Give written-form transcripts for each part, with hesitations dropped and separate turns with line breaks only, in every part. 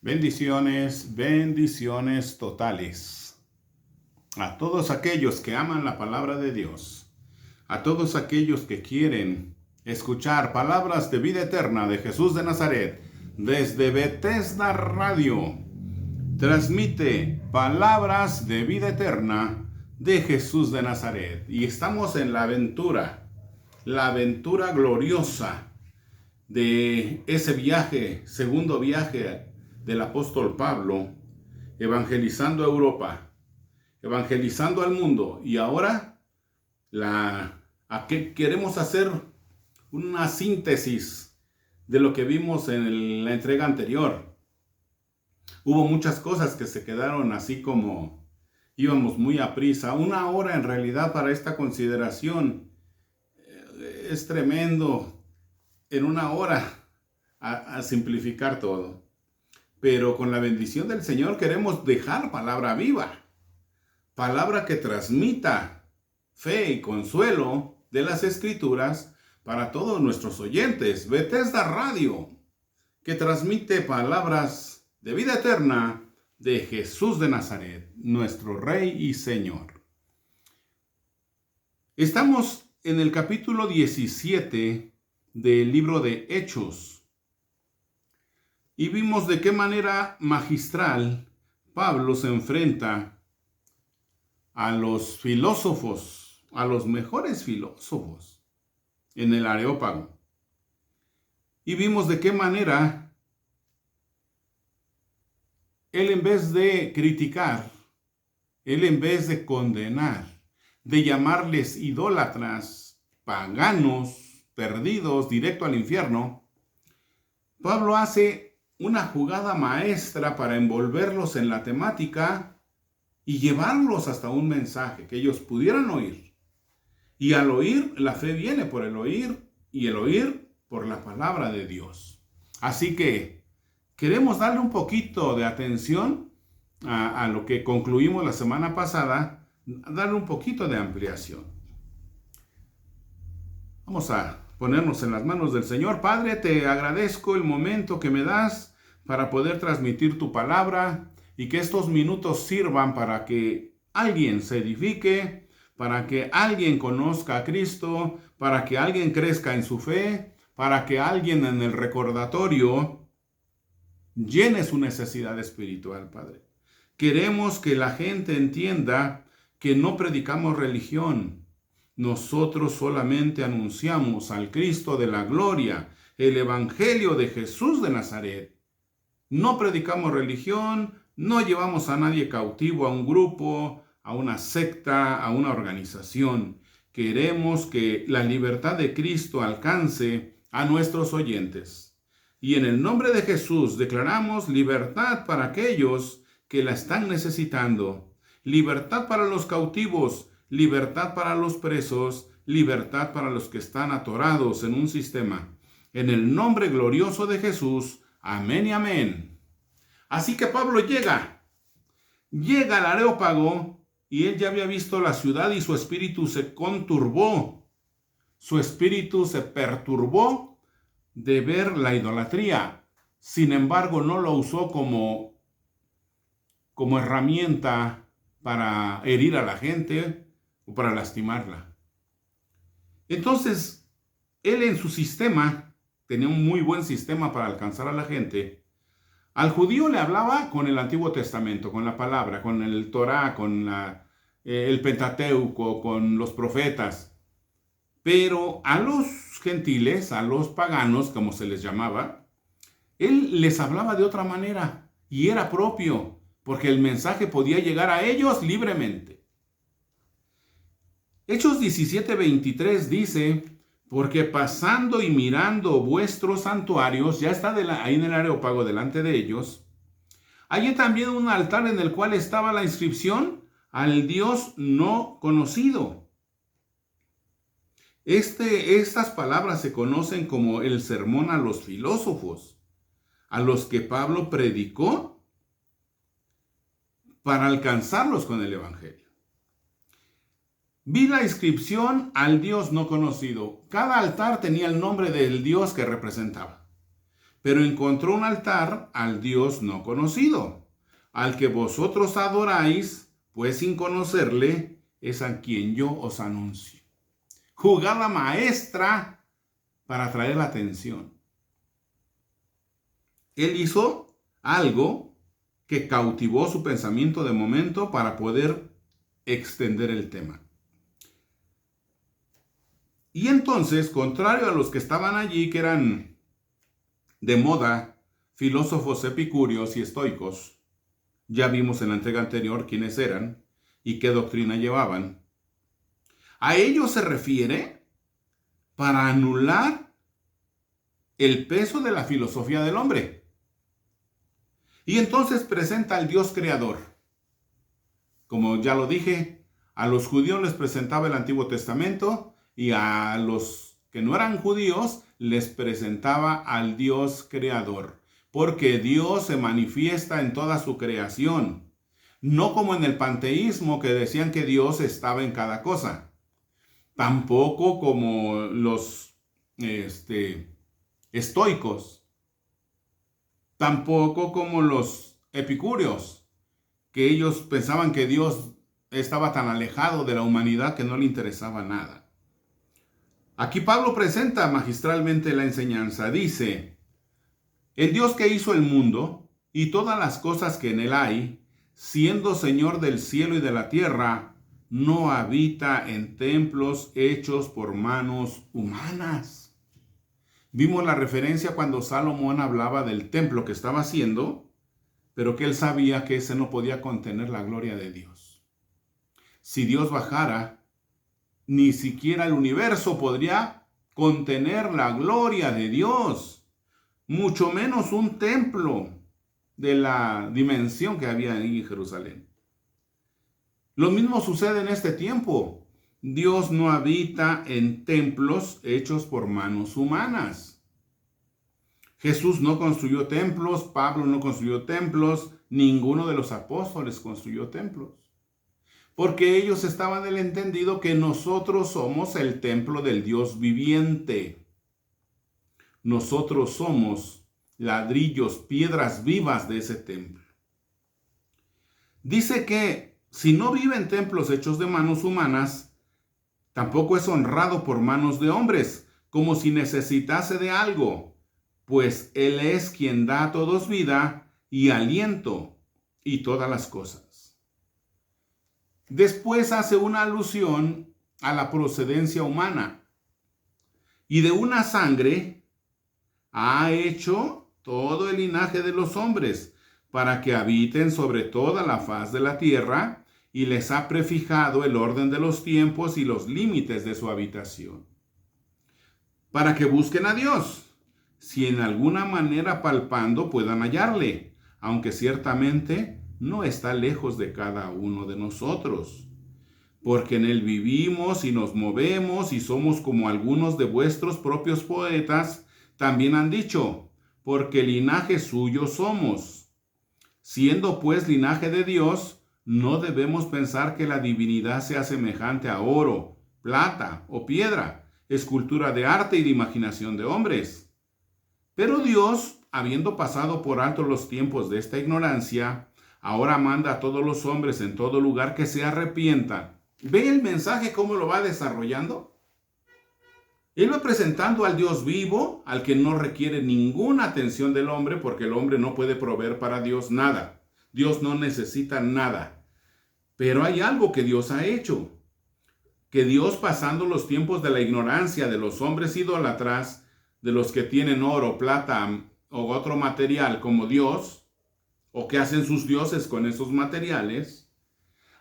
Bendiciones, bendiciones totales. A todos aquellos que aman la palabra de Dios, a todos aquellos que quieren escuchar palabras de vida eterna de Jesús de Nazaret, desde Bethesda Radio, transmite palabras de vida eterna de Jesús de Nazaret. Y estamos en la aventura gloriosa de ese viaje, segundo viaje del apóstol Pablo, evangelizando a Europa, evangelizando al mundo. Y ahora queremos hacer una síntesis de lo que vimos en la entrega anterior. Hubo muchas cosas que se quedaron así como íbamos muy a prisa. 1 hora en realidad para esta consideración. Es tremendo en 1 hora a simplificar todo. Pero con la bendición del Señor queremos dejar palabra viva, palabra que transmita fe y consuelo de las Escrituras para todos nuestros oyentes. Bethesda Radio, que transmite palabras de vida eterna de Jesús de Nazaret, nuestro Rey y Señor. Estamos en el capítulo 17 del libro de Hechos. Y vimos de qué manera magistral Pablo se enfrenta a los filósofos, a los mejores filósofos en el Areópago. Y vimos de qué manera él, en vez de criticar, él, en vez de condenar, de llamarles idólatras, paganos, perdidos, directo al infierno, Pablo hace una jugada maestra para envolverlos en la temática y llevarlos hasta un mensaje que ellos pudieran oír. Y al oír, la fe viene por el oír, y el oír por la palabra de Dios. Así que queremos darle un poquito de atención a lo que concluimos la semana pasada, darle un poquito de ampliación. Vamos a ponernos en las manos del Señor. Padre, te agradezco el momento que me das para poder transmitir tu palabra y que estos minutos sirvan para que alguien se edifique, para que alguien conozca a Cristo, para que alguien crezca en su fe, para que alguien en el recordatorio llene su necesidad espiritual, Padre. Queremos que la gente entienda que no predicamos religión. Nosotros solamente anunciamos al Cristo de la gloria, el Evangelio de Jesús de Nazaret. No predicamos religión, no llevamos a nadie cautivo a un grupo, a una secta, a una organización. Queremos que la libertad de Cristo alcance a nuestros oyentes. Y en el nombre de Jesús declaramos libertad para aquellos que la están necesitando. Libertad para los cautivos, libertad para los presos, libertad para los que están atorados en un sistema. En el nombre glorioso de Jesús, amén y amén. Así que Pablo llega al Areópago y él ya había visto la ciudad y su espíritu se conturbó. Su espíritu se perturbó de ver la idolatría. Sin embargo, no lo usó como herramienta para herir a la gente o para lastimarla. Entonces, él en su sistema tenía un muy buen sistema para alcanzar a la gente. Al judío le hablaba con el Antiguo Testamento, con la palabra, con el Torá, con el Pentateuco, con los profetas. Pero a los gentiles, a los paganos, como se les llamaba, él les hablaba de otra manera y era propio, porque el mensaje podía llegar a ellos libremente. Hechos 17:23 dice: porque pasando y mirando vuestros santuarios, ya está ahí en el Areópago delante de ellos, hay también un altar en el cual estaba la inscripción al Dios no conocido. Estas palabras se conocen como el sermón a los filósofos, a los que Pablo predicó para alcanzarlos con el Evangelio. Vi la inscripción al Dios no conocido. Cada altar tenía el nombre del Dios que representaba. pero encontró un altar al Dios no conocido, al que vosotros adoráis, pues sin conocerle es a quien yo os anuncio. Jugada maestra para atraer la atención. Él hizo algo que cautivó su pensamiento de momento para poder extender el tema. Y entonces, contrario a los que estaban allí, que eran de moda, filósofos epicúreos y estoicos, ya vimos en la entrega anterior quiénes eran y qué doctrina llevaban, a ellos se refiere para anular el peso de la filosofía del hombre. Y entonces presenta al Dios creador. Como ya lo dije, a los judíos les presentaba el Antiguo Testamento y a los que no eran judíos les presentaba al Dios creador. Porque Dios se manifiesta en toda su creación. No como en el panteísmo que decían que Dios estaba en cada cosa. Tampoco como los estoicos. Tampoco como los epicúreos, que ellos pensaban que Dios estaba tan alejado de la humanidad que no le interesaba nada. Aquí Pablo presenta magistralmente la enseñanza. Dice: el Dios que hizo el mundo y todas las cosas que en él hay, siendo Señor del cielo y de la tierra, no habita en templos hechos por manos humanas. Vimos la referencia cuando Salomón hablaba del templo que estaba haciendo, pero que él sabía que ese no podía contener la gloria de Dios. Si Dios bajara, ni siquiera el universo podría contener la gloria de Dios, mucho menos un templo de la dimensión que había ahí en Jerusalén. Lo mismo sucede en este tiempo. Dios no habita en templos hechos por manos humanas. Jesús no construyó templos, Pablo no construyó templos, ninguno de los apóstoles construyó templos. Porque ellos estaban del entendido que nosotros somos el templo del Dios viviente. Nosotros somos ladrillos, piedras vivas de ese templo. Dice que si no vive en templos hechos de manos humanas, tampoco es honrado por manos de hombres, como si necesitase de algo, pues Él es quien da a todos vida y aliento y todas las cosas. Después hace una alusión a la procedencia humana. Y de una sangre ha hecho todo el linaje de los hombres, para que habiten sobre toda la faz de la tierra, y les ha prefijado el orden de los tiempos y los límites de su habitación, para que busquen a Dios, si en alguna manera palpando puedan hallarle, aunque ciertamente no está lejos de cada uno de nosotros, porque en él vivimos y nos movemos y somos como algunos de vuestros propios poetas también han dicho, porque linaje suyo somos. Siendo pues linaje de Dios, no debemos pensar que la divinidad sea semejante a oro, plata o piedra, escultura de arte y de imaginación de hombres. Pero Dios, habiendo pasado por alto los tiempos de esta ignorancia, ahora manda a todos los hombres en todo lugar que se arrepientan. ¿Ve el mensaje cómo lo va desarrollando? Él va presentando al Dios vivo, al que no requiere ninguna atención del hombre, porque el hombre no puede proveer para Dios nada. Dios no necesita nada. Pero hay algo que Dios ha hecho. Que Dios, pasando los tiempos de la ignorancia de los hombres idólatras, de los que tienen oro, plata o otro material como Dios, o que hacen sus dioses con esos materiales,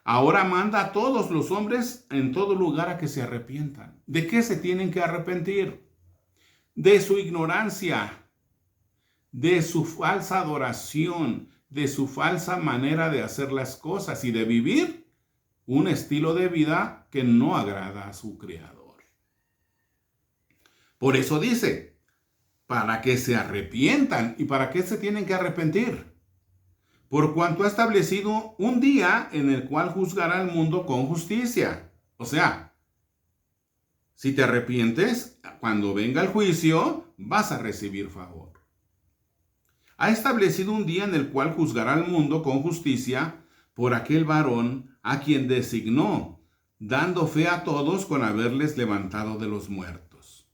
ahora manda a todos los hombres en todo lugar a que se arrepientan. ¿De qué se tienen que arrepentir? De su ignorancia, de su falsa adoración, de su falsa manera de hacer las cosas y de vivir un estilo de vida que no agrada a su Creador. Por eso dice, para que se arrepientan. ¿Y para qué se tienen que arrepentir? Por cuanto ha establecido un día en el cual juzgará al mundo con justicia. O sea, si te arrepientes, cuando venga el juicio, vas a recibir favor. Ha establecido un día en el cual juzgará al mundo con justicia por aquel varón a quien designó, dando fe a todos con haberles levantado de los muertos.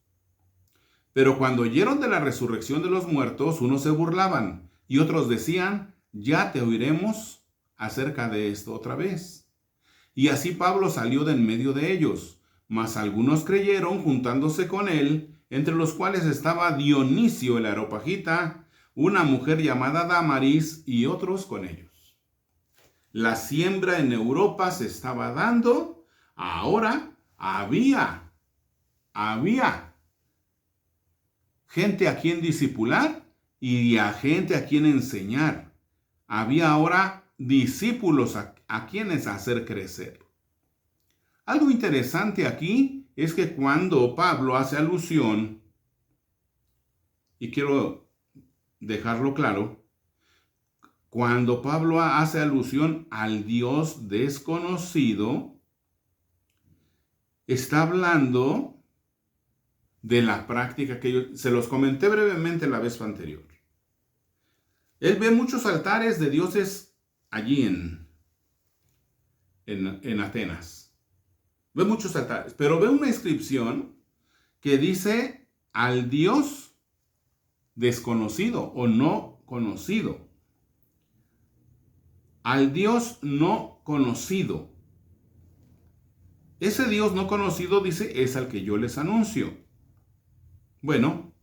Pero cuando oyeron de la resurrección de los muertos, unos se burlaban y otros decían, ya te oiremos acerca de esto otra vez. Y así Pablo salió de en medio de ellos, mas algunos creyeron juntándose con él, entre los cuales estaba Dionisio el Areopagita, una mujer llamada Dámaris y otros con ellos. La siembra en Europa se estaba dando, ahora había gente a quien discipular y a gente a quien enseñar. Había ahora discípulos a quienes hacer crecer. Algo interesante aquí es que cuando Pablo hace alusión, y quiero dejarlo claro, cuando Pablo hace alusión al Dios desconocido, está hablando de la práctica que yo se los comenté brevemente la vez anterior. Él ve muchos altares de dioses allí en Atenas. Ve muchos altares, pero ve una inscripción que dice al Dios desconocido o no conocido. Al Dios no conocido. Ese Dios no conocido, dice, es al que yo les anuncio. Bueno,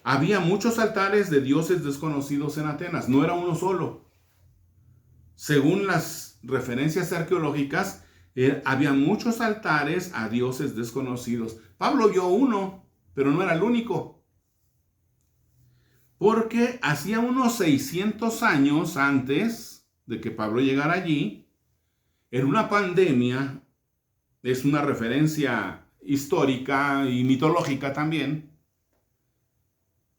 había muchos altares de dioses desconocidos en Atenas, no era uno solo. Según las referencias arqueológicas, había muchos altares a dioses desconocidos. Pablo vio uno, pero no era el único. Porque hacía unos 600 años antes de que Pablo llegara allí, en una pandemia, es una referencia histórica y mitológica también,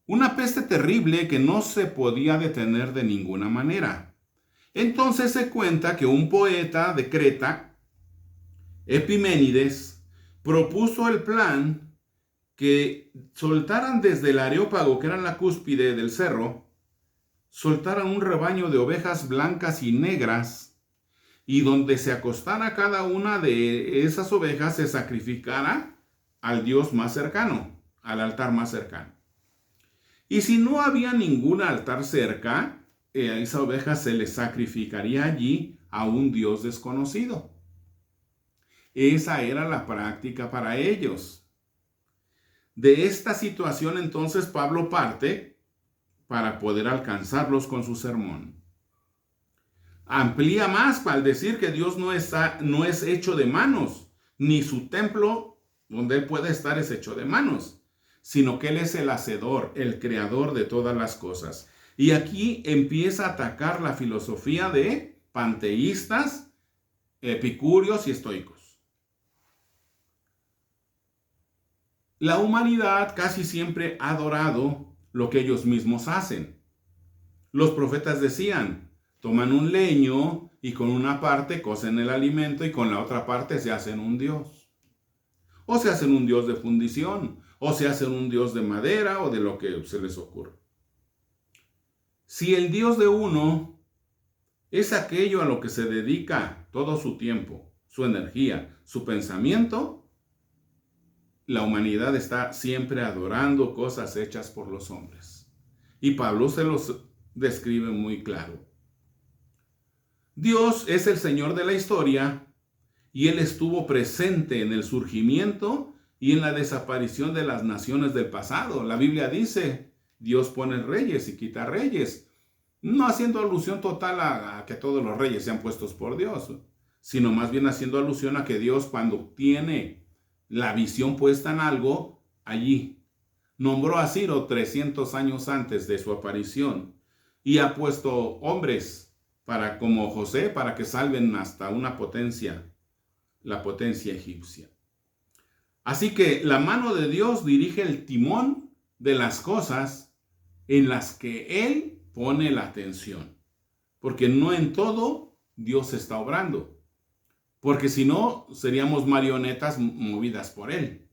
una peste terrible que no se podía detener de ninguna manera. Entonces se cuenta que un poeta de Creta, Epiménides, propuso el plan que soltaran desde el Areópago, que era la cúspide del cerro, soltaran un rebaño de ovejas blancas y negras, y donde se acostara cada una de esas ovejas se sacrificara al Dios más cercano, al altar más cercano. Y si no había ningún altar cerca, a esa oveja se le sacrificaría allí a un Dios desconocido. Esa era la práctica para ellos. De esta situación entonces Pablo parte para poder alcanzarlos con su sermón. Amplía más al decir que Dios no es hecho de manos, ni su templo donde Él puede estar es hecho de manos, sino que Él es el hacedor, el creador de todas las cosas. Y aquí empieza a atacar la filosofía de panteístas, epicúreos y estoicos. La humanidad casi siempre ha adorado lo que ellos mismos hacen. Los profetas decían, toman un leño y con una parte cocen el alimento y con la otra parte se hacen un dios. O se hacen un dios de fundición, o se hacen un dios de madera o de lo que se les ocurra. Si el Dios de uno es aquello a lo que se dedica todo su tiempo, su energía, su pensamiento, la humanidad está siempre adorando cosas hechas por los hombres. Y Pablo se los describe muy claro. Dios es el Señor de la historia y Él estuvo presente en el surgimiento y en la desaparición de las naciones del pasado. La Biblia dice, Dios pone reyes y quita reyes. No haciendo alusión total a que todos los reyes sean puestos por Dios, sino más bien haciendo alusión a que Dios, cuando tiene la visión puesta en algo, allí nombró a Ciro 300 años antes de su aparición y ha puesto hombres como José para que salven hasta una potencia, la potencia egipcia. Así que la mano de Dios dirige el timón de las cosas en las que Él pone la atención. Porque no en todo Dios está obrando. Porque si no, seríamos marionetas movidas por Él.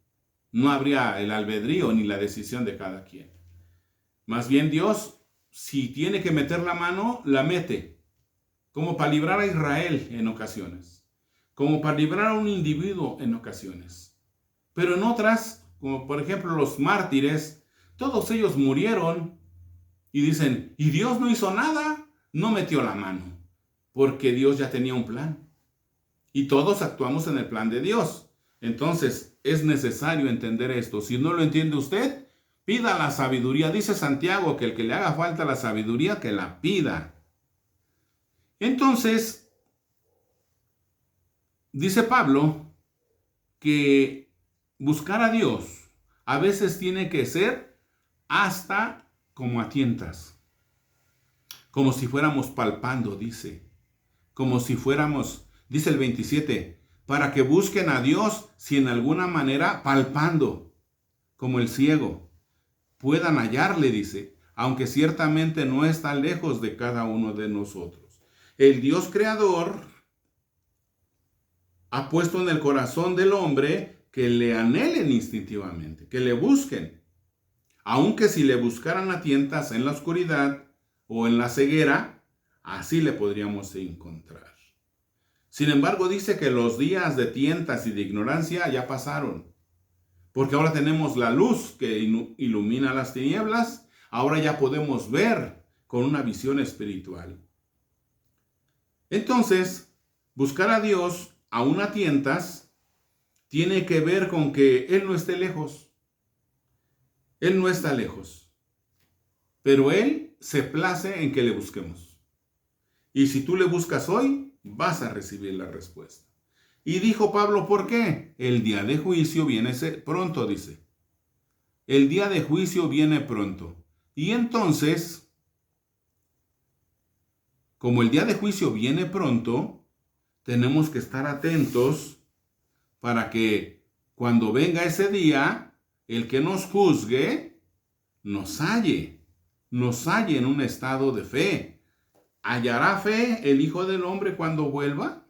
No habría el albedrío ni la decisión de cada quien. Más bien Dios si tiene que meter la mano, la mete, como para librar a Israel en ocasiones, como para librar a un individuo en ocasiones. Pero en otras, como por ejemplo los mártires, todos ellos murieron y dicen, ¿y Dios no hizo nada? No metió la mano, porque Dios ya tenía un plan. Y todos actuamos en el plan de Dios. Entonces, es necesario entender esto. Si no lo entiende usted, pida la sabiduría. Dice Santiago que el que le haga falta la sabiduría, que la pida. Entonces, dice Pablo que buscar a Dios a veces tiene que ser hasta como a tientas. Como si fuéramos palpando, dice. Como si fuéramos... Dice el 27, para que busquen a Dios si en alguna manera palpando, como el ciego, puedan hallarle, dice, aunque ciertamente no está lejos de cada uno de nosotros. El Dios creador ha puesto en el corazón del hombre que le anhelen instintivamente, que le busquen, aunque si le buscaran a tientas en la oscuridad o en la ceguera, así le podríamos encontrar. Sin embargo, dice que los días de tientas y de ignorancia ya pasaron. Porque ahora tenemos la luz que ilumina las tinieblas. Ahora ya podemos ver con una visión espiritual. Entonces, buscar a Dios aún a tientas tiene que ver con que Él no esté lejos. Él no está lejos. Pero Él se place en que le busquemos. Y si tú le buscas hoy, vas a recibir la respuesta. Y dijo Pablo, ¿por qué? El día de juicio viene pronto, dice. El día de juicio viene pronto. Y entonces, como el día de juicio viene pronto, tenemos que estar atentos para que cuando venga ese día, el que nos juzgue, nos halle en un estado de fe. ¿Hallará fe el Hijo del Hombre cuando vuelva?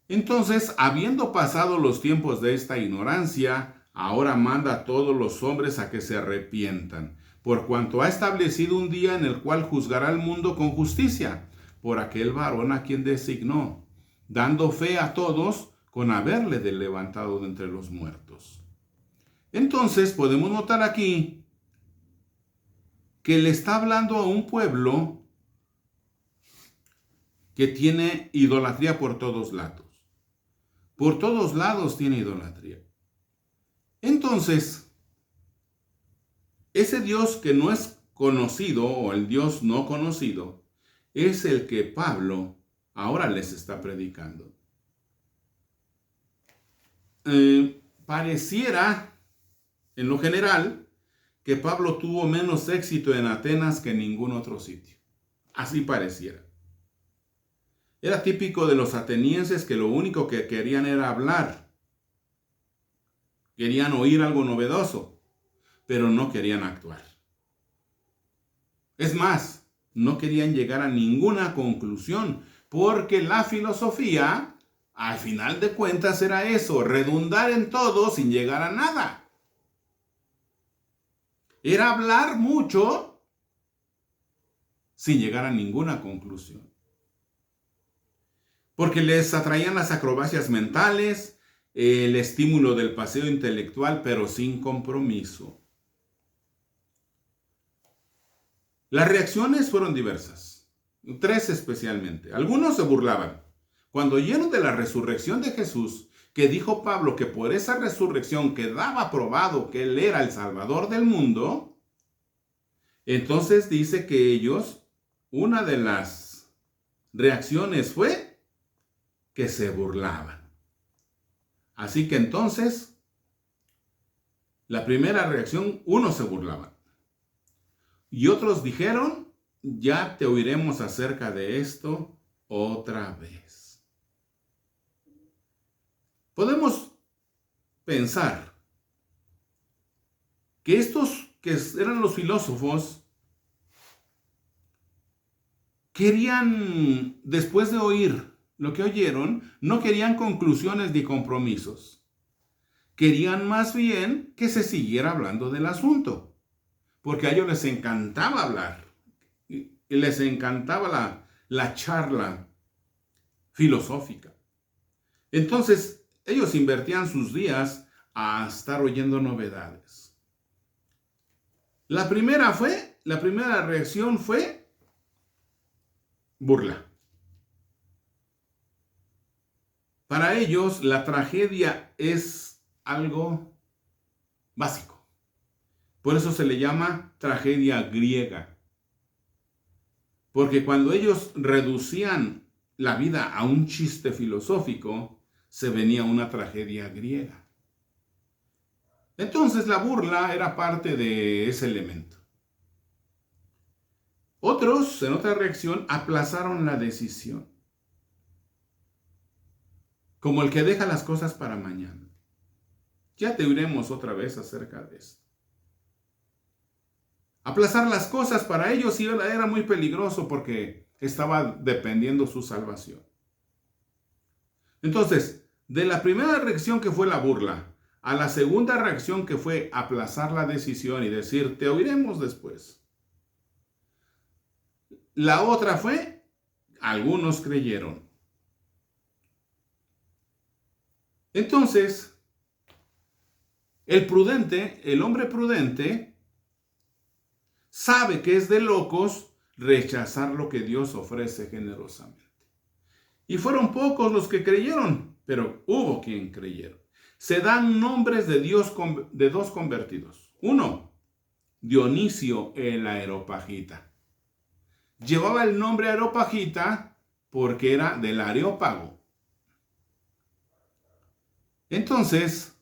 Entonces, habiendo pasado los tiempos de esta ignorancia, ahora manda a todos los hombres a que se arrepientan, por cuanto ha establecido un día en el cual juzgará al mundo con justicia, por aquel varón a quien designó, dando fe a todos con haberle levantado de entre los muertos. Entonces, podemos notar aquí que le está hablando a un pueblo que tiene idolatría por todos lados. Por todos lados tiene idolatría. Entonces, ese Dios que no es conocido, o el Dios no conocido, es el que Pablo ahora les está predicando. Pareciera, en lo general, que Pablo tuvo menos éxito en Atenas que en ningún otro sitio. Así pareciera. Era típico de los atenienses que lo único que querían era hablar. Querían oír algo novedoso, pero no querían actuar. Es más, no querían llegar a ninguna conclusión, porque la filosofía, al final de cuentas, era eso, redundar en todo sin llegar a nada. Era hablar mucho sin llegar a ninguna conclusión. Porque les atraían las acrobacias mentales, el estímulo del paseo intelectual, pero sin compromiso. Las reacciones fueron diversas, 3 especialmente. Algunos se burlaban. Cuando oyeron de la resurrección de Jesús, que dijo Pablo que por esa resurrección quedaba probado que Él era el Salvador del mundo, entonces dice que ellos, una de las reacciones fue que se burlaban. Así que entonces, la primera reacción, unos se burlaban. Y otros dijeron, ya te oiremos acerca de esto otra vez. Podemos pensar que estos que eran los filósofos querían, después de oír lo que oyeron, no querían conclusiones ni compromisos. Querían más bien que se siguiera hablando del asunto. porque a ellos les encantaba hablar y les encantaba la charla filosófica. Entonces, ellos invertían sus días a estar oyendo novedades. La primera reacción fue burla. Para ellos, la tragedia es algo básico. Por eso se le llama tragedia griega. Porque cuando ellos reducían la vida a un chiste filosófico, se venía una tragedia griega. Entonces la burla era parte de ese elemento. Otros, en otra reacción, aplazaron la decisión, como el que deja las cosas para mañana. Ya te oiremos otra vez acerca de esto. Aplazar las cosas para ellos era muy peligroso porque estaba dependiendo su salvación. Entonces, de la primera reacción que fue la burla, a la segunda reacción que fue aplazar la decisión y decir, te oiremos después. La otra fue, algunos creyeron. Entonces, el hombre prudente, sabe que es de locos rechazar lo que Dios ofrece generosamente. Y fueron pocos los que creyeron, pero hubo quien creyeron. Se dan nombres de dos convertidos. Uno, Dionisio el Areopagita. Llevaba el nombre Areopagita porque era del Areópago. Entonces,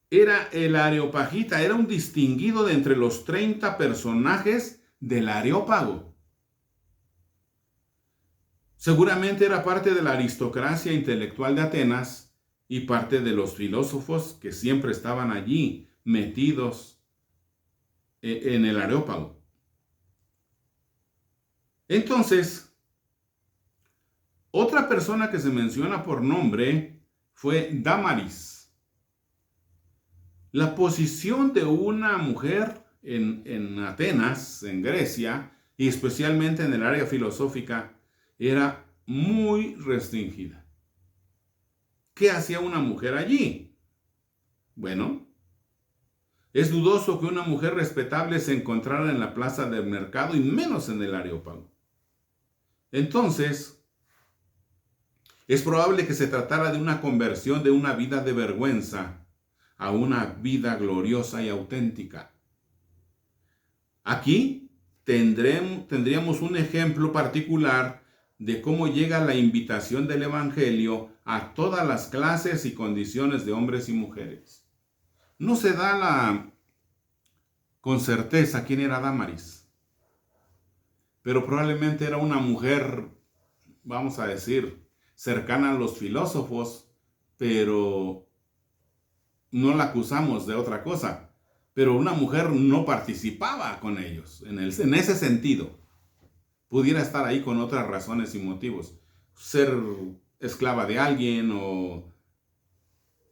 era el Areopagita, era un distinguido de entre los 30 personajes del Areópago. Seguramente era parte de la aristocracia intelectual de Atenas y parte de los filósofos que siempre estaban allí metidos en el Areópago. Entonces, otra persona que se menciona por nombre fue Dámaris. La posición de una mujer en Atenas, en Grecia, y especialmente en el área filosófica, era muy restringida. ¿Qué hacía una mujer allí? Bueno, es dudoso que una mujer respetable se encontrara en la plaza del mercado y menos en el Areópago. Entonces, es probable que se tratara de una conversión de una vida de vergüenza a una vida gloriosa y auténtica. Aquí tendríamos un ejemplo particular de cómo llega la invitación del Evangelio a todas las clases y condiciones de hombres y mujeres. No se da con certeza quién era Dámaris, pero probablemente era una mujer, vamos a decir, cercana a los filósofos, pero no la acusamos de otra cosa. Pero una mujer no participaba con ellos en ese sentido. Pudiera estar ahí con otras razones y motivos. Ser esclava de alguien o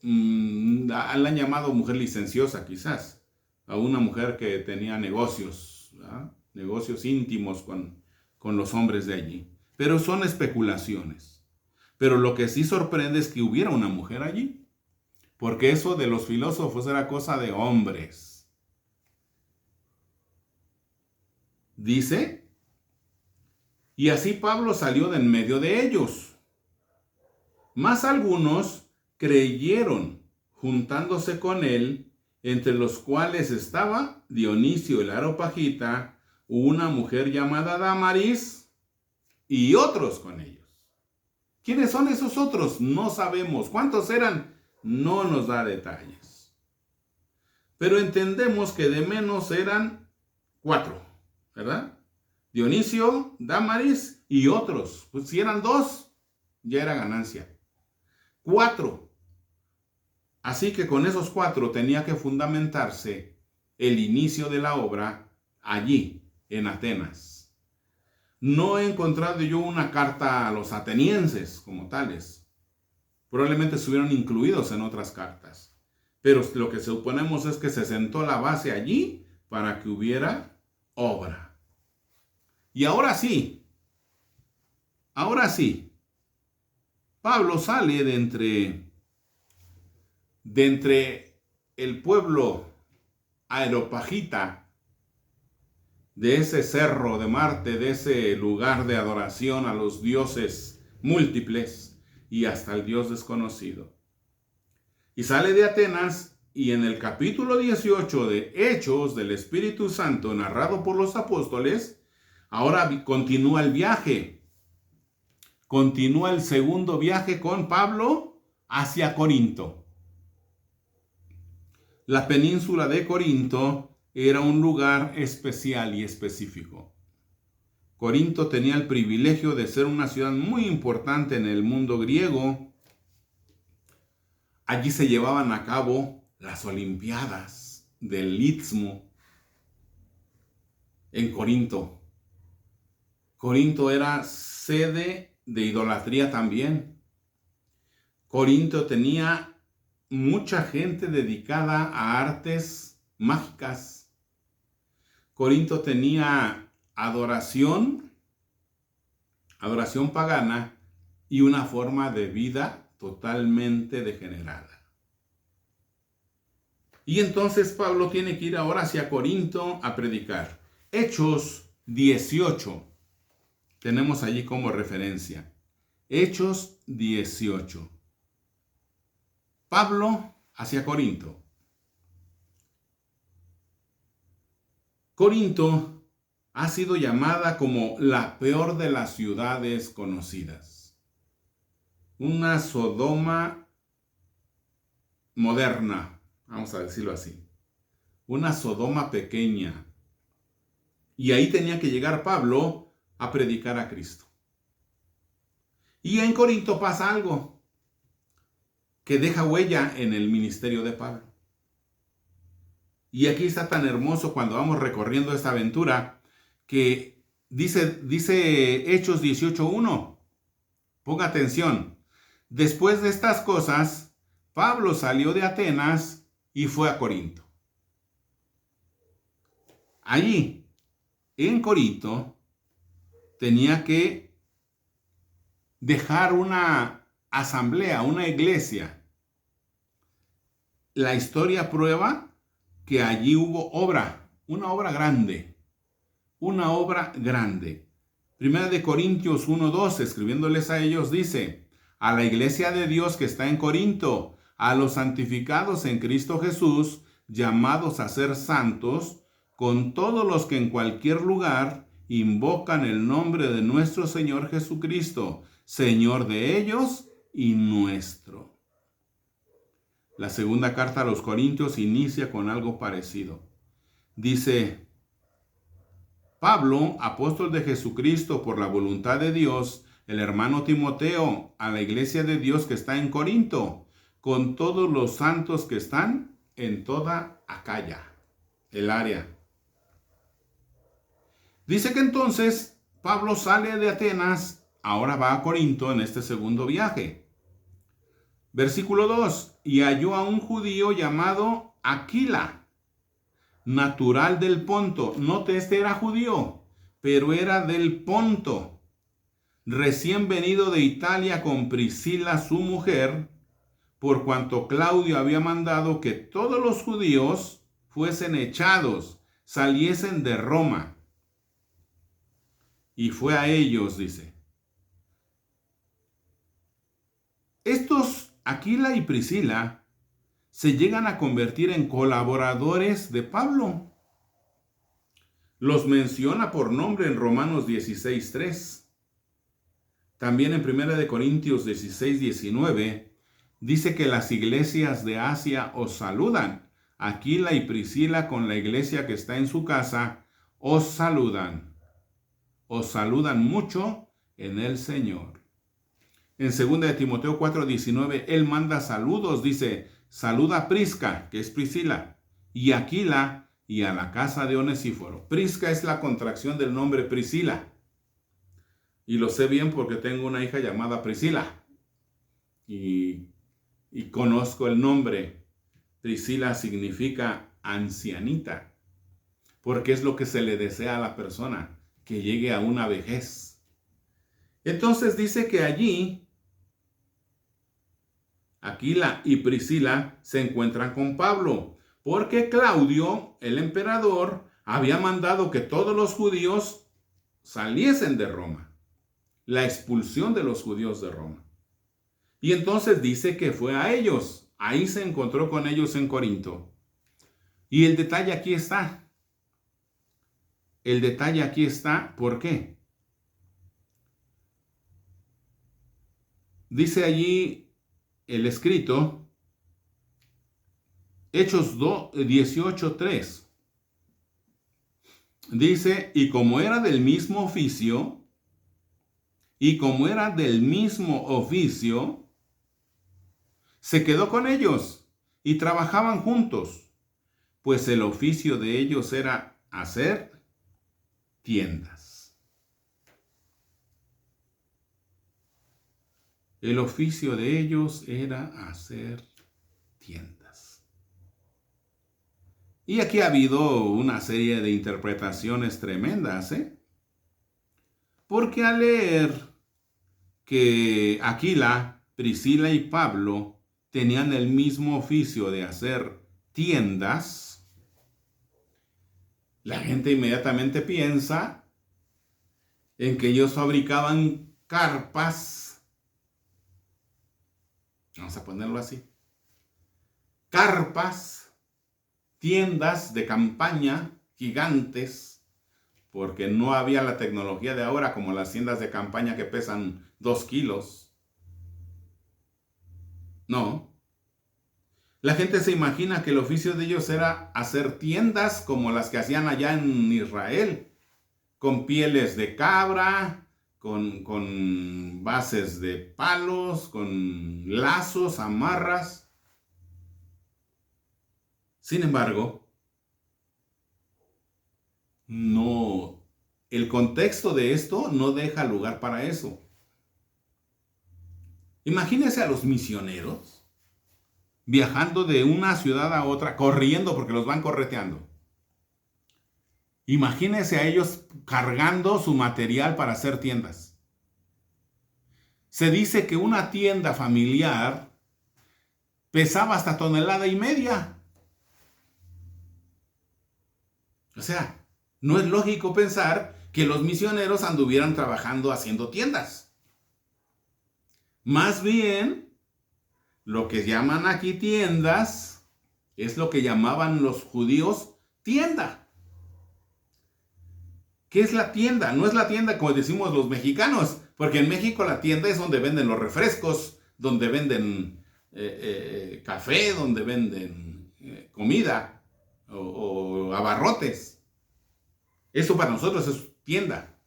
la han llamado mujer licenciosa quizás. A una mujer que tenía negocios, ¿verdad? Negocios íntimos con los hombres de allí. Pero son especulaciones. Pero lo que sí sorprende es que hubiera una mujer allí. Porque eso de los filósofos era cosa de hombres. Dice, y así Pablo salió de en medio de ellos. Mas algunos creyeron, juntándose con él, entre los cuales estaba Dionisio el Areopagita, una mujer llamada Dámaris, y otros con ellos. ¿Quiénes son esos otros? No sabemos. ¿Cuántos eran? No nos da detalles. Pero entendemos que de menos eran 4, ¿verdad? Dionisio, Dámaris y otros. Pues si eran 2, ya era ganancia. 4. Así que con esos 4 tenía que fundamentarse el inicio de la obra allí, en Atenas. No he encontrado yo una carta a los atenienses como tales. Probablemente estuvieron incluidos en otras cartas. Pero lo que suponemos es que se sentó la base allí para que hubiera obra. Y ahora sí, Pablo sale de entre el pueblo areopagita, de ese cerro de Marte, de ese lugar de adoración a los dioses múltiples y hasta el Dios desconocido. Y sale de Atenas, y en el capítulo 18 de Hechos del Espíritu Santo, narrado por los apóstoles, ahora continúa el viaje. Continúa el segundo viaje con Pablo hacia Corinto. La península de Corinto era un lugar especial y específico. Corinto tenía el privilegio de ser una ciudad muy importante en el mundo griego. Allí se llevaban a cabo las Olimpiadas del Istmo en Corinto. Corinto era sede de idolatría también. Corinto tenía mucha gente dedicada a artes mágicas. Corinto tenía adoración pagana y una forma de vida totalmente degenerada. Y entonces Pablo tiene que ir ahora hacia Corinto a predicar. Hechos 18. Tenemos allí como referencia. Hechos 18. Pablo hacia Corinto. Corinto ha sido llamada como la peor de las ciudades conocidas. Una Sodoma moderna, vamos a decirlo así. Una Sodoma pequeña. Y ahí tenía que llegar Pablo a predicar a Cristo. Y en Corinto pasa algo que deja huella en el ministerio de Pablo. Y aquí está tan hermoso cuando vamos recorriendo esta aventura que dice Hechos 18:1. Ponga atención. Después de estas cosas, Pablo salió de Atenas y fue a Corinto. Allí, en Corinto, tenía que dejar una asamblea, una iglesia. La historia prueba que allí hubo obra, una obra grande. Primera de Corintios 1:2, escribiéndoles a ellos, dice: a la iglesia de Dios que está en Corinto, a los santificados en Cristo Jesús, llamados a ser santos, con todos los que en cualquier lugar invocan el nombre de nuestro Señor Jesucristo, Señor de ellos y nuestro. La segunda carta a los Corintios inicia con algo parecido. Dice: Pablo, apóstol de Jesucristo por la voluntad de Dios, el hermano Timoteo, a la iglesia de Dios que está en Corinto, con todos los santos que están en toda Acaya, el área. Dice que entonces Pablo sale de Atenas, ahora va a Corinto en este segundo viaje. Versículo 2, y halló a un judío llamado Aquila, natural del Ponto. Note, este era judío, pero era del Ponto, recién venido de Italia con Priscila su mujer, por cuanto Claudio había mandado que todos los judíos fuesen echados, saliesen de Roma. Y fue a ellos, dice. Estos, Aquila y Priscila, se llegan a convertir en colaboradores de Pablo. Los menciona por nombre en Romanos 16:3. También en 1 Corintios 16:19 dice que las iglesias de Asia os saludan. Aquila y Priscila con la iglesia que está en su casa os saludan. Os saludan mucho en el Señor. En 2 Timoteo 4:19 él manda saludos, dice: saluda a Prisca, que es Priscila, y Aquila, y a la casa de Onesíforo. Prisca es la contracción del nombre Priscila. Y lo sé bien porque tengo una hija llamada Priscila. Y conozco el nombre Priscila significa ancianita, porque es lo que se le desea a la persona, que llegue a una vejez. Entonces dice que allí Aquila y Priscila se encuentran con Pablo, porque Claudio, el emperador, había mandado que todos los judíos saliesen de Roma, la expulsión de los judíos de Roma. Y entonces dice que fue a ellos, ahí se encontró con ellos en Corinto. Y el detalle aquí está. El detalle aquí está, ¿por qué? Dice allí el escrito, Hechos 18:3. Dice, y como era del mismo oficio, se quedó con ellos y trabajaban juntos, pues el oficio de ellos era hacer tiendas. El oficio de ellos era hacer tiendas. Y aquí ha habido una serie de interpretaciones tremendas, porque al leer que Aquila, Priscila y Pablo tenían el mismo oficio de hacer tiendas, la gente inmediatamente piensa en que ellos fabricaban carpas, vamos a ponerlo así, carpas, tiendas de campaña gigantes, porque no había la tecnología de ahora como las tiendas de campaña que pesan 2 kilos. No. La gente se imagina que el oficio de ellos era hacer tiendas como las que hacían allá en Israel, con pieles de cabra, con bases de palos, con lazos, amarras. Sin embargo, no, el contexto de esto no deja lugar para eso. Imagínense a los misioneros viajando de una ciudad a otra, corriendo porque los van correteando. Imagínense a ellos cargando su material para hacer tiendas. Se dice que una tienda familiar pesaba hasta 1,5 toneladas. O sea, no es lógico pensar que los misioneros anduvieran trabajando haciendo tiendas. Más bien, lo que llaman aquí tiendas es lo que llamaban los judíos tienda. ¿Qué es la tienda? No es la tienda como decimos los mexicanos, porque en México la tienda es donde venden los refrescos, donde venden café, donde venden comida o abarrotes. Eso para nosotros es tienda.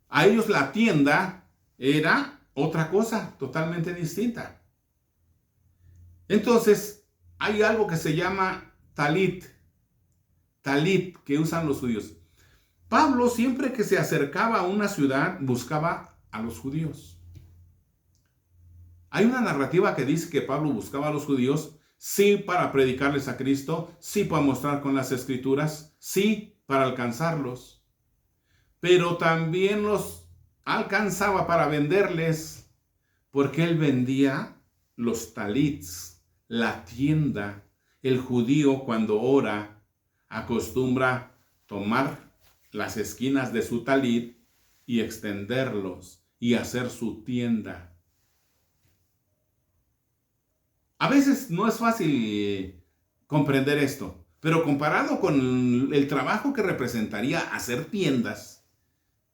A ellos la tienda era otra cosa totalmente distinta. Entonces, hay algo que se llama talit, que usan los judíos. Pablo, siempre que se acercaba a una ciudad, buscaba a los judíos. Hay una narrativa que dice que Pablo buscaba a los judíos, sí para predicarles a Cristo, sí para mostrar con las escrituras, sí para alcanzarlos, pero también los alcanzaba para venderles, porque él vendía los talits, la tienda. El judío cuando ora acostumbra tomar las esquinas de su talit y extenderlos y hacer su tienda. A veces no es fácil comprender esto, pero comparado con el trabajo que representaría hacer tiendas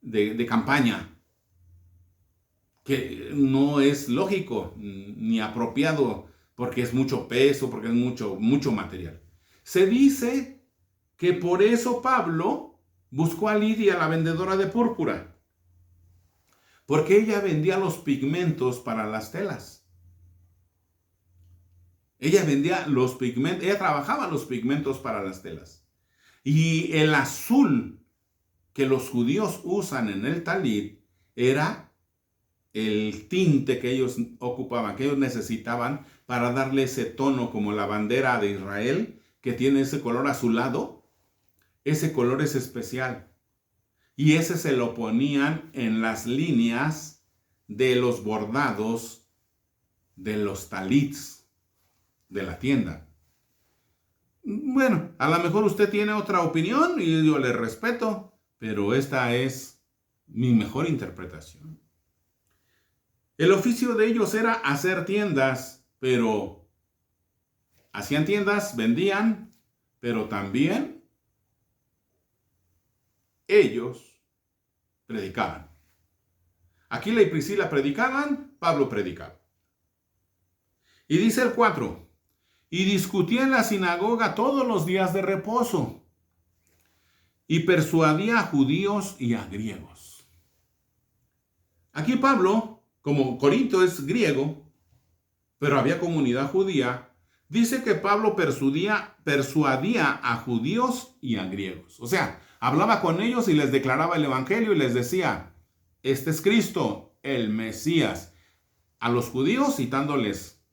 de campaña, que no es lógico ni apropiado porque es mucho peso, porque es mucho material. Se dice que por eso Pablo buscó a Lidia, la vendedora de púrpura, porque ella vendía los pigmentos para las telas. Ella vendía los pigmentos, ella trabajaba los pigmentos para las telas. Y el azul que los judíos usan en el talit era el tinte que ellos ocupaban, que ellos necesitaban para darle ese tono como la bandera de Israel, que tiene ese color azulado. Ese color es especial. Y ese se lo ponían en las líneas de los bordados de los talits de la tienda. Bueno, a lo mejor usted tiene otra opinión y yo le respeto, pero esta es mi mejor interpretación. El oficio de ellos era hacer tiendas, pero hacían tiendas, vendían, pero también ellos predicaban. Aquila y Priscila predicaban, Pablo predicaba. Y dice el 4, y discutía en la sinagoga todos los días de reposo, y persuadía a judíos y a griegos. Aquí Pablo, como Corinto es griego, pero había comunidad judía, dice que Pablo persuadía a judíos y a griegos. O sea, hablaba con ellos y les declaraba el evangelio y les decía, este es Cristo, el Mesías. A los judíos citándoles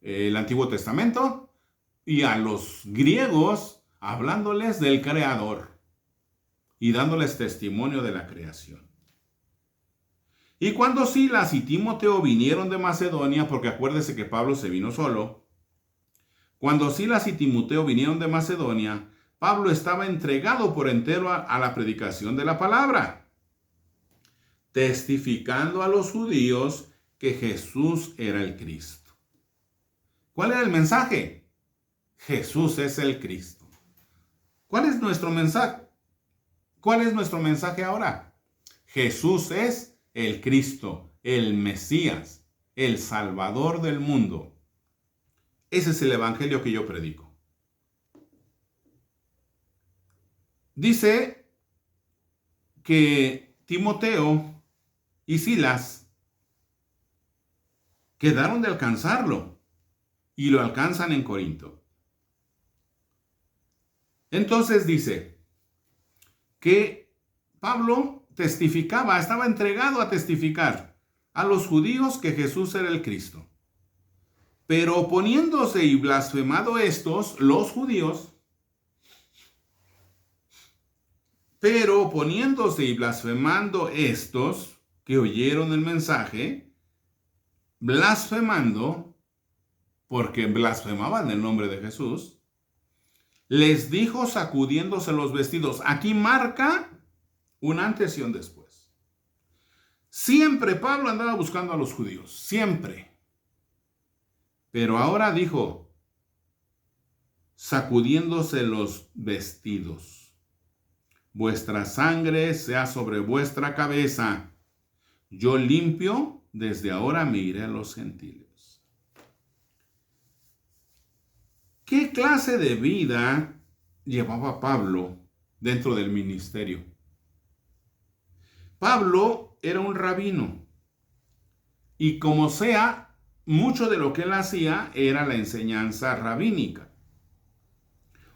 el Antiguo Testamento y a los griegos hablándoles del Creador y dándoles testimonio de la creación. Y cuando Silas y Timoteo vinieron de Macedonia, porque acuérdese que Pablo se vino solo, cuando Silas y Timoteo vinieron de Macedonia, Pablo estaba entregado por entero a la predicación de la palabra, testificando a los judíos que Jesús era el Cristo. ¿Cuál era el mensaje? Jesús es el Cristo. ¿Cuál es nuestro mensaje? ¿Cuál es nuestro mensaje ahora? Jesús es el Cristo, el Mesías, el Salvador del mundo. Ese es el evangelio que yo predico. Dice que Timoteo y Silas quedaron de alcanzarlo y lo alcanzan en Corinto. Entonces dice que Pablo testificaba, estaba entregado a testificar a los judíos que Jesús era el Cristo. Pero oponiéndose y blasfemando estos, los judíos, pero oponiéndose y blasfemando estos que oyeron el mensaje, blasfemando, porque blasfemaban el nombre de Jesús, les dijo sacudiéndose los vestidos. Aquí marca un antes y un después. Siempre Pablo andaba buscando a los judíos, siempre. Pero ahora dijo, sacudiéndose los vestidos, vuestra sangre sea sobre vuestra cabeza. Yo limpio, desde ahora me iré a los gentiles. ¿Qué clase de vida llevaba Pablo dentro del ministerio? Pablo era un rabino y como sea, mucho de lo que él hacía era la enseñanza rabínica.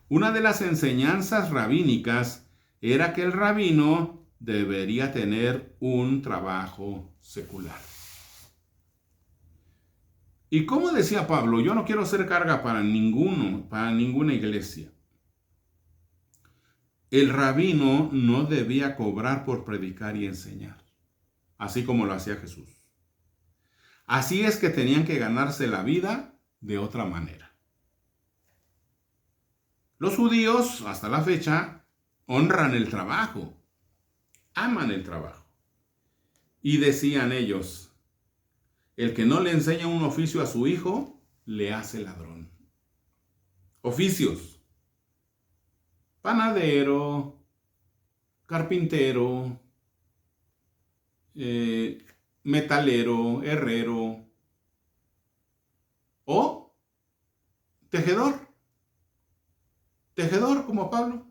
Una de las enseñanzas rabínicas era que el rabino debería tener un trabajo secular. Y como decía Pablo, yo no quiero ser carga para ninguna iglesia. El rabino no debía cobrar por predicar y enseñar, así como lo hacía Jesús. Así es que tenían que ganarse la vida de otra manera. Los judíos, hasta la fecha, honran el trabajo, aman el trabajo. Y decían ellos, el que no le enseña un oficio a su hijo, le hace ladrón. Oficios: panadero, carpintero, metalero, herrero o tejedor. Tejedor como Pablo.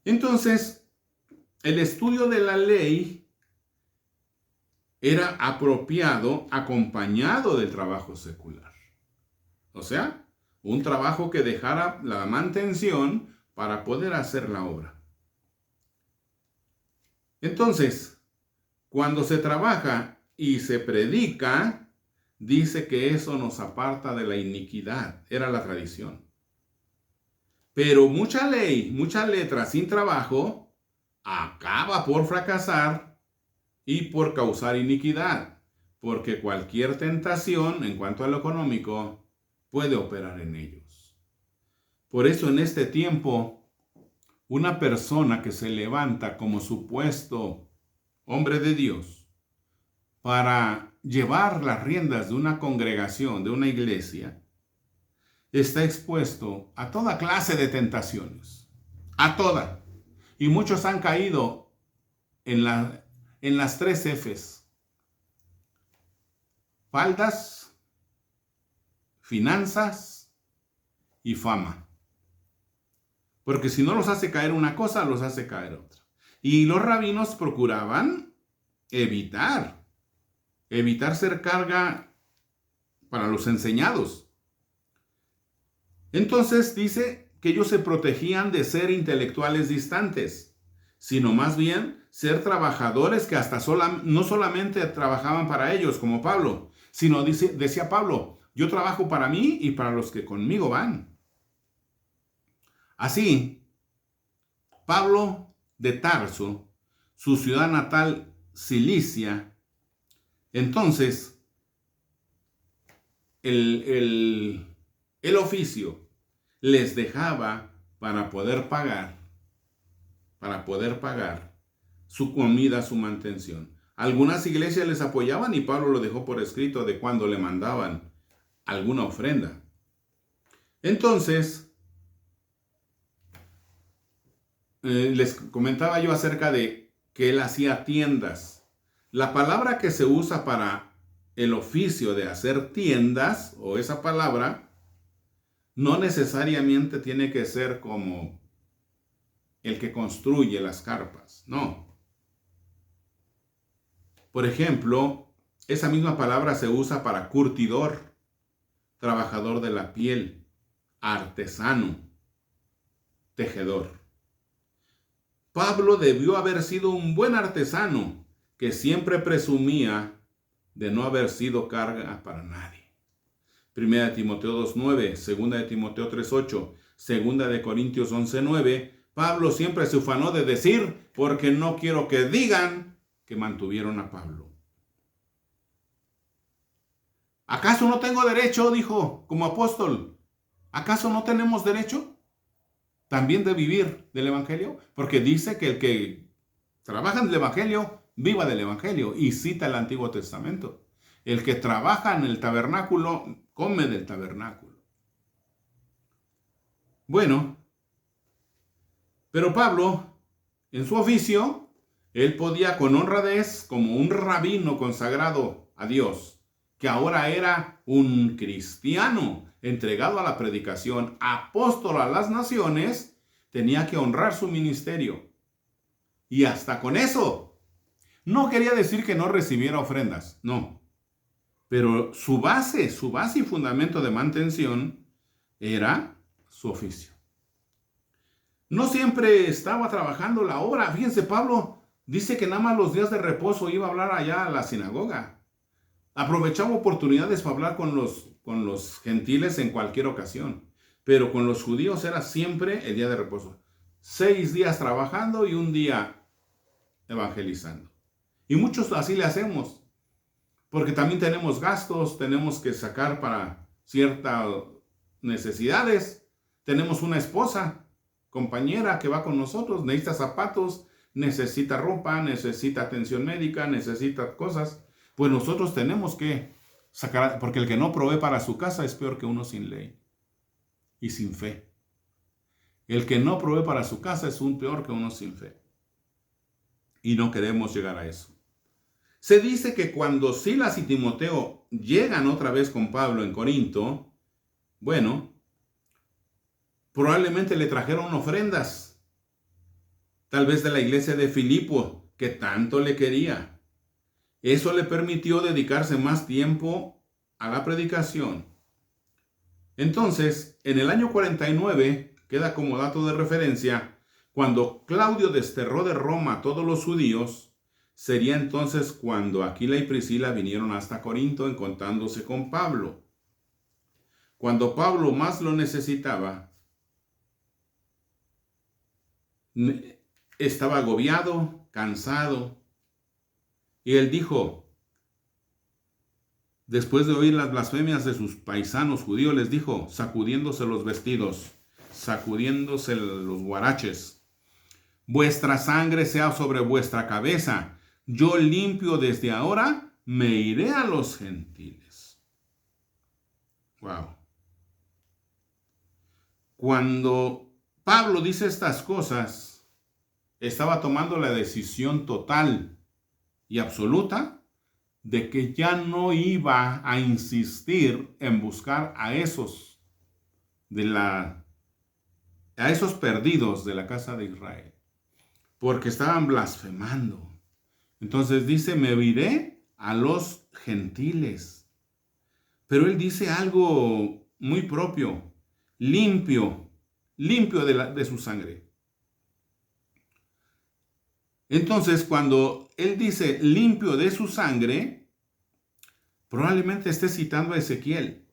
Entonces, el estudio de la ley era apropiado acompañado del trabajo secular. O sea, un trabajo que dejara la mantención para poder hacer la obra. Entonces, cuando se trabaja y se predica, dice que eso nos aparta de la iniquidad. Era la tradición. Pero mucha ley, mucha letra sin trabajo, acaba por fracasar y por causar iniquidad. Porque cualquier tentación en cuanto a lo económico puede operar en ellos. Por eso en este tiempo, una persona que se levanta como supuesto hombre de Dios para llevar las riendas de una congregación, de una iglesia, está expuesto a toda clase de tentaciones. A toda. Y muchos han caído en las 3 Fs. Faldas, finanzas y fama. Porque si no los hace caer una cosa, los hace caer otra. Y los rabinos procuraban evitar ser carga para los enseñados. Entonces dice que ellos se protegían de ser intelectuales distantes, sino más bien ser trabajadores que no solamente trabajaban para ellos como Pablo, sino decía Pablo, yo trabajo para mí y para los que conmigo van. Así, Pablo de Tarso, su ciudad natal, Cilicia, entonces, el oficio les dejaba para poder pagar su comida, su mantención. Algunas iglesias les apoyaban y Pablo lo dejó por escrito de cuando le mandaban alguna ofrenda. Entonces, les comentaba yo acerca de que él hacía tiendas. La palabra que se usa para el oficio de hacer tiendas, o esa palabra, no necesariamente tiene que ser como el que construye las carpas, no. Por ejemplo, esa misma palabra se usa para curtidor, trabajador de la piel, artesano, tejedor. Pablo debió haber sido un buen artesano que siempre presumía de no haber sido carga para nadie. 1 Timoteo 2:9, 2 Timoteo 3:8, 2 Corintios 11:9, Pablo siempre se ufanó de decir, porque no quiero que digan que mantuvieron a Pablo. ¿Acaso no tengo derecho, dijo, como apóstol? ¿Acaso no tenemos derecho también de vivir del evangelio? Porque dice que el que trabaja en el evangelio, viva del evangelio. Y cita el Antiguo Testamento. El que trabaja en el tabernáculo, come del tabernáculo. Bueno, pero Pablo, en su oficio, él podía con honradez, como un rabino consagrado a Dios, que ahora era un cristiano entregado a la predicación, apóstol a las naciones, tenía que honrar su ministerio. Y hasta con eso, no quería decir que no recibiera ofrendas, no. Pero su base y fundamento de mantención era su oficio. No siempre estaba trabajando la obra. Fíjense, Pablo dice que nada más los días de reposo iba a hablar allá a la sinagoga. Aprovechaba oportunidades para hablar con los gentiles en cualquier ocasión. Pero con los judíos era siempre el día de reposo. 6 días trabajando y un día evangelizando. Y muchos así le hacemos. Porque también tenemos gastos, tenemos que sacar para ciertas necesidades. Tenemos una esposa, compañera que va con nosotros, necesita zapatos, necesita ropa, necesita atención médica, necesita cosas. Pues nosotros tenemos que sacar, porque el que no provee para su casa es peor que uno sin ley y sin fe. El que no provee para su casa es peor que uno sin fe. Y no queremos llegar a eso. Se dice que cuando Silas y Timoteo llegan otra vez con Pablo en Corinto, bueno, probablemente le trajeron ofrendas, tal vez de la iglesia de Filipo, que tanto le quería. Eso le permitió dedicarse más tiempo a la predicación. Entonces, en el año 49, queda como dato de referencia, cuando Claudio desterró de Roma a todos los judíos, sería entonces cuando Aquila y Priscila vinieron hasta Corinto encontrándose con Pablo. Cuando Pablo más lo necesitaba, estaba agobiado, cansado, y él dijo, después de oír las blasfemias de sus paisanos judíos, les dijo, sacudiéndose los vestidos, sacudiéndose los guaraches, vuestra sangre sea sobre vuestra cabeza, yo limpio desde ahora, me iré a los gentiles. Wow. Cuando Pablo dice estas cosas, estaba tomando la decisión total y absoluta de que ya no iba a insistir en buscar a esos perdidos de la casa de Israel, porque estaban blasfemando. Entonces dice, me iré a los gentiles. Pero él dice algo muy propio, limpio de su sangre. Entonces, cuando él dice limpio de su sangre, probablemente esté citando a Ezequiel.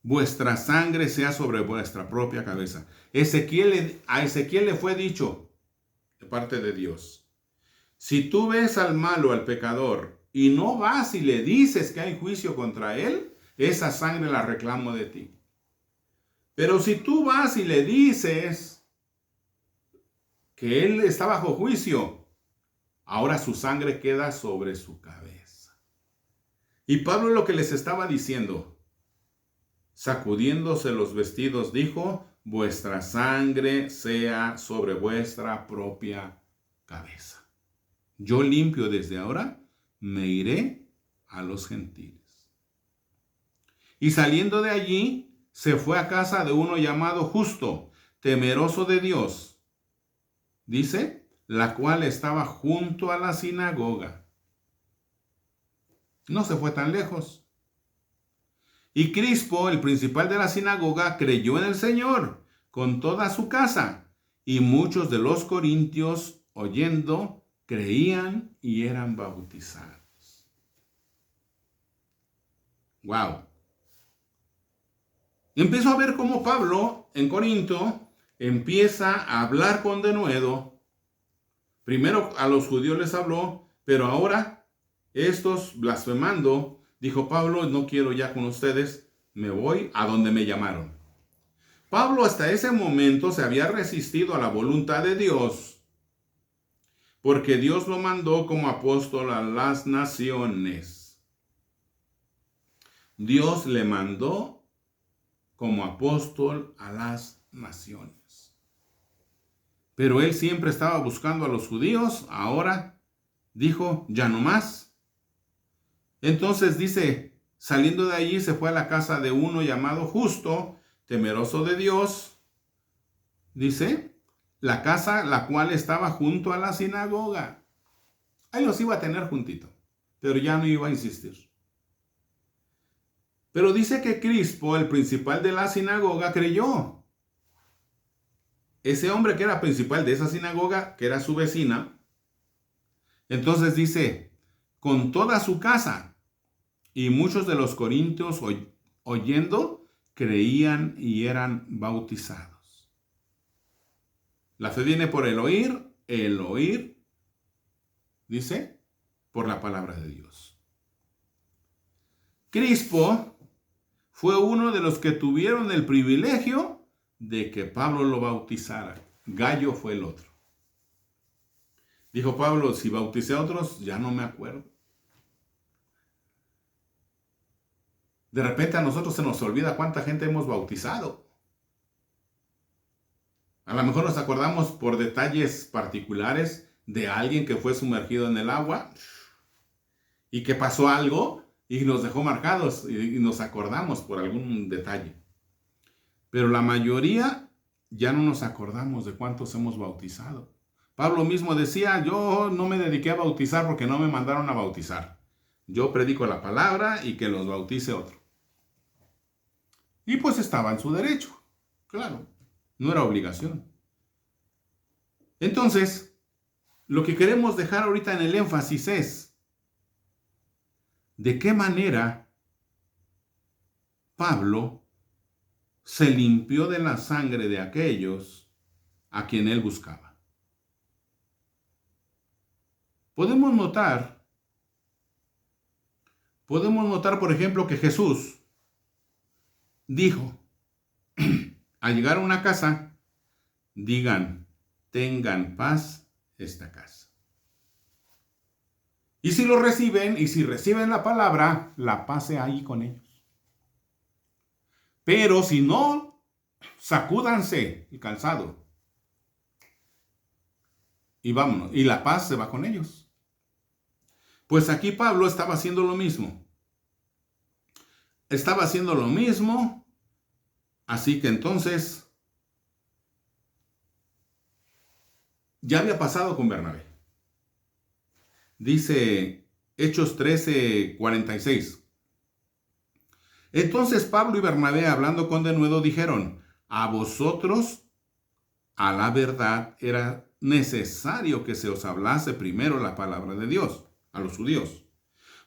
Vuestra sangre sea sobre vuestra propia cabeza. A Ezequiel le fue dicho de parte de Dios, si tú ves al malo, al pecador, y no vas y le dices que hay juicio contra él, esa sangre la reclamo de ti. Pero si tú vas y le dices que él está bajo juicio, ahora su sangre queda sobre su cabeza. Y Pablo lo que les estaba diciendo, sacudiéndose los vestidos, dijo, vuestra sangre sea sobre vuestra propia cabeza. Yo limpio desde ahora, me iré a los gentiles. Y saliendo de allí, se fue a casa de uno llamado Justo, temeroso de Dios. Dice, la cual estaba junto a la sinagoga. No se fue tan lejos. Y Crispo, el principal de la sinagoga, creyó en el Señor con toda su casa. Y muchos de los corintios, oyendo, creían y eran bautizados. Wow. Y empiezo a ver cómo Pablo en Corinto empieza a hablar con denuedo. Primero a los judíos les habló, pero ahora estos blasfemando, dijo Pablo, no quiero ya con ustedes, me voy a donde me llamaron. Pablo hasta ese momento se había resistido a la voluntad de Dios, porque Dios lo mandó como apóstol a las naciones. Dios le mandó como apóstol a las naciones. Pero él siempre estaba buscando a los judíos, ahora dijo, ya no más. Entonces dice, saliendo de allí se fue a la casa de uno llamado Justo, temeroso de Dios. Dice, la casa la cual estaba junto a la sinagoga. Ahí los iba a tener juntito, pero ya no iba a insistir. Pero dice que Crispo, el principal de la sinagoga, creyó. Ese hombre que era principal de esa sinagoga, que era su vecina, entonces dice, con toda su casa, y muchos de los corintios oyendo, creían y eran bautizados. La fe viene por el oír, dice, por la palabra de Dios. Crispo fue uno de los que tuvieron el privilegio de que Pablo lo bautizara. Gallo fue el otro. Dijo Pablo, si bauticé a otros, ya no me acuerdo. De repente a nosotros se nos olvida cuánta gente hemos bautizado. A lo mejor nos acordamos por detalles particulares de alguien que fue sumergido en el agua y que pasó algo y nos dejó marcados y nos acordamos por algún detalle. Pero la mayoría ya no nos acordamos de cuántos hemos bautizado. Pablo mismo decía, yo no me dediqué a bautizar porque no me mandaron a bautizar. Yo predico la palabra y que los bautice otro. Y pues estaba en su derecho, claro. No era obligación. Entonces, Lo que queremos dejar ahorita en el énfasis es de qué manera Pablo se limpió de la sangre de aquellos a quien él buscaba. Podemos notar, por ejemplo, que Jesús dijo, al llegar a una casa, digan, tengan paz esta casa. Y si lo reciben, y si reciben la palabra, la paz sea ahí con ellos. Pero si no, sacúdanse el calzado. Y vámonos, y la paz se va con ellos. Pues aquí Pablo estaba haciendo lo mismo. Estaba haciendo lo mismo, así que entonces ya había pasado con Bernabé. Dice Hechos 13:46. Entonces Pablo y Bernabé, hablando con denuedo, dijeron, a vosotros, a la verdad, era necesario que se os hablase primero la palabra de Dios, a los judíos.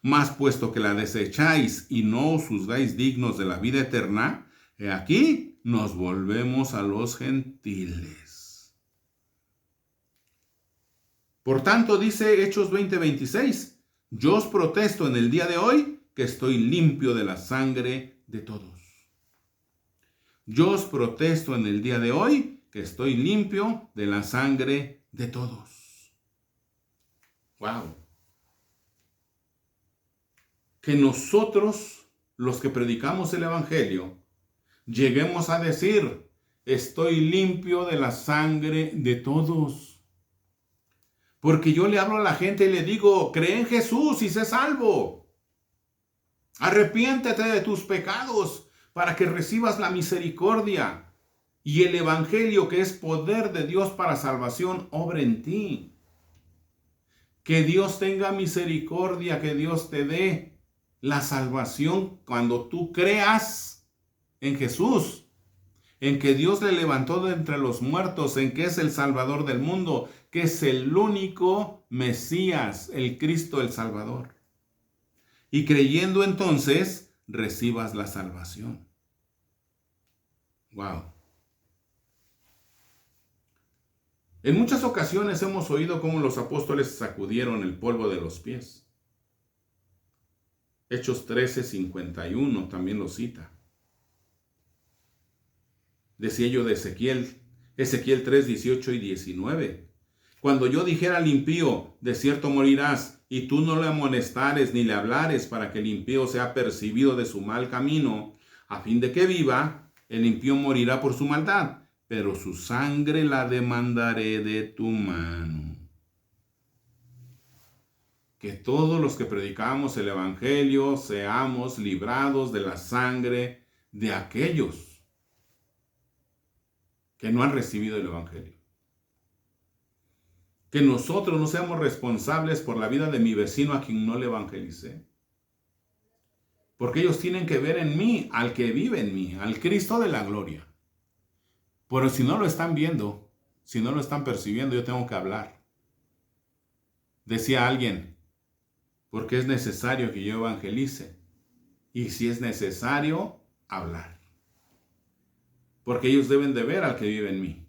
Mas puesto que la desecháis y no os juzgáis dignos de la vida eterna, he aquí nos volvemos a los gentiles. Por tanto, dice Hechos 20:26, yo os protesto en el día de hoy que estoy limpio de la sangre de todos. Yo os protesto en el día de hoy que estoy limpio de la sangre de todos. ¡Wow! Que nosotros, los que predicamos el Evangelio, lleguemos a decir, estoy limpio de la sangre de todos. Porque yo le hablo a la gente y le digo, cree en Jesús y sé salvo. Arrepiéntete de tus pecados para que recibas la misericordia y el Evangelio, que es poder de Dios para salvación, obra en ti. Que Dios tenga misericordia, que Dios te dé la salvación cuando tú creas en Jesús, en que Dios le levantó de entre los muertos, en que es el Salvador del mundo, que es el único Mesías, el Cristo, el Salvador. Y creyendo entonces, recibas la salvación. Wow. En muchas ocasiones hemos oído cómo los apóstoles sacudieron el polvo de los pies. Hechos 13:51 también lo cita. Decía yo de Ezequiel 3:18 y 19. Cuando yo dijera al impío, de cierto morirás, y tú no le amonestares ni le hablares para que el impío sea percibido de su mal camino, a fin de que viva, el impío morirá por su maldad, pero su sangre la demandaré de tu mano. Que todos los que predicamos el Evangelio seamos librados de la sangre de aquellos que no han recibido el Evangelio. Que nosotros no seamos responsables por la vida de mi vecino a quien no le evangelicé. Porque ellos tienen que ver en mí al que vive en mí, al Cristo de la gloria. Pero si no lo están viendo, si no lo están percibiendo, yo tengo que hablar. Decía alguien, porque es necesario que yo evangelice. Y si es necesario, hablar. Porque ellos deben de ver al que vive en mí.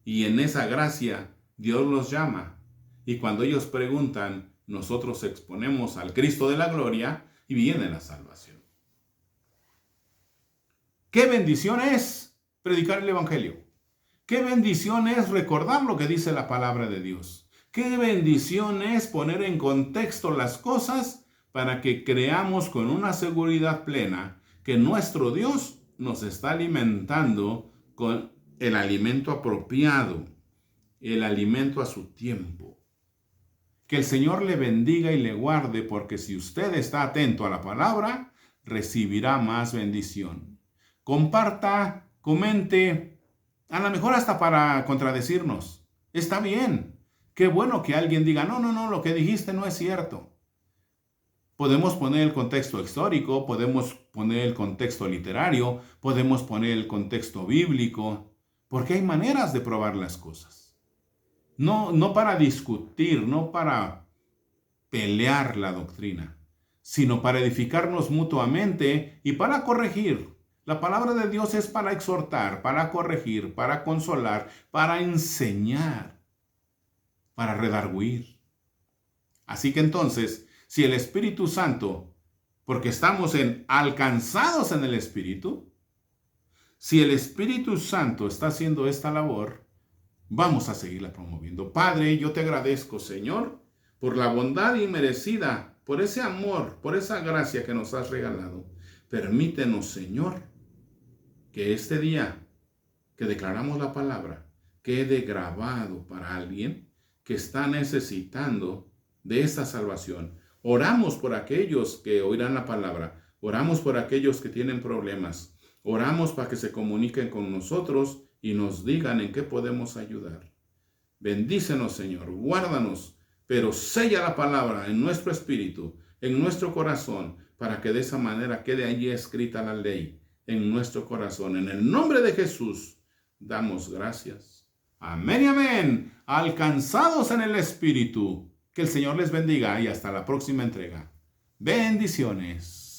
Y en esa gracia Dios los llama, y cuando ellos preguntan, nosotros exponemos al Cristo de la gloria y viene la salvación. ¡Qué bendición es predicar el Evangelio! ¡Qué bendición es recordar lo que dice la palabra de Dios! ¡Qué bendición es poner en contexto las cosas para que creamos con una seguridad plena que nuestro Dios nos está alimentando con el alimento apropiado, el alimento a su tiempo? Que el Señor le bendiga y le guarde, porque si usted está atento a la palabra, recibirá más bendición. Comparta, comente, a lo mejor hasta para contradecirnos. Está bien. Qué bueno que alguien diga, no, lo que dijiste no es cierto. Podemos poner el contexto histórico, podemos poner el contexto literario, podemos poner el contexto bíblico, porque hay maneras de probar las cosas. no para discutir, no para pelear la doctrina, sino para edificarnos mutuamente y para corregir. La palabra de Dios es para exhortar, para corregir, para consolar, para enseñar, para redarguir. Así que entonces, si el Espíritu Santo, porque estamos alcanzados en el Espíritu, si el Espíritu Santo está haciendo esta labor, vamos a seguirla promoviendo. Padre, yo te agradezco, Señor, por la bondad inmerecida, por ese amor, por esa gracia que nos has regalado. Permítenos, Señor, que este día que declaramos la palabra quede grabado para alguien que está necesitando de esta salvación. Oramos por aquellos que oirán la palabra. Oramos por aquellos que tienen problemas. Oramos para que se comuniquen con nosotros y nos digan en qué podemos ayudar. Bendícenos, Señor, guárdanos, pero sella la palabra en nuestro espíritu, en nuestro corazón, para que de esa manera quede allí escrita la ley en nuestro corazón. En el nombre de Jesús, damos gracias. Amén y amén. Alcanzados en el espíritu. Que el Señor les bendiga y hasta la próxima entrega. Bendiciones.